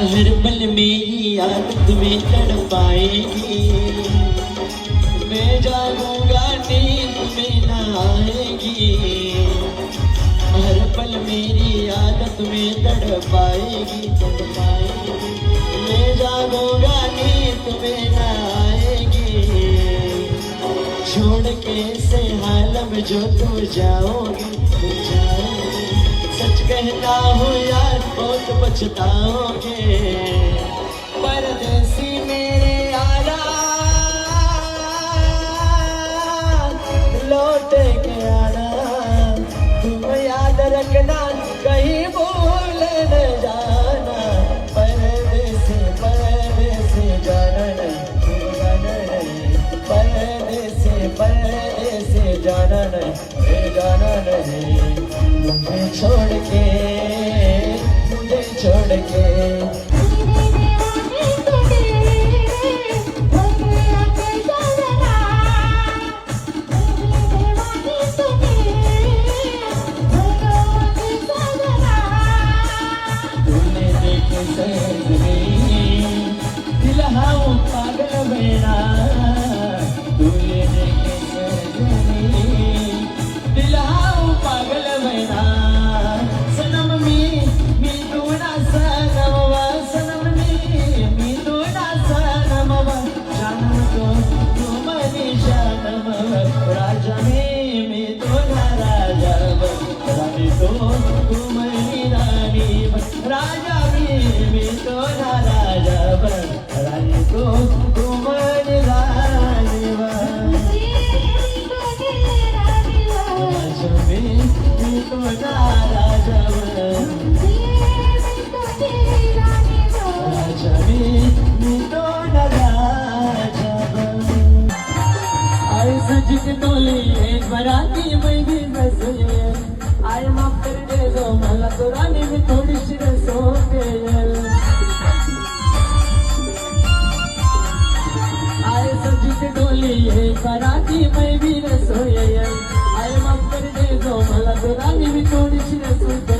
हर पल मेरी आदत में तड़पाएगी, मैं जागूंगा नींद में न आएगी। हर पल मेरी आदत में तड़पाएगी, मैं जागूंगा नींद में न आएगी। छोड़ के से हालम जो तू जाओगी, सच कहता हूँ यार बहुत पछताओगे। परदेसी मेरे यारा लौट के आना, तुम याद रखना कहीं भूल न जाना। परदेसी परदेसी जाना नहीं, जाना नहीं, परदेसी परदेसी जाना नहीं, जाना नहीं। मुझे छोड़ के, मुझे छोड़ के तूने देखे सजनी दिल हाउ पागल मेरा, तूने देखे सजनी दिल हाउ पागल मेरा। सनम मी तूना सनमवा, सनम मी तूना सनमवा, जानम तो तुम निशानम राजा मी तूना राजा, रानी तो तुम रानी, राजा मी तूना राजा, रानी तो तुम रानी। एक बराती मैं भी बसले, आय माफ कर दे जो मला तो राणी मी थोडीशी रसोते। आय सजित डोली एक बराती मैं भी रसोय, आय माफ कर दे जो मला तो राणी मी थोडीशी रसोते।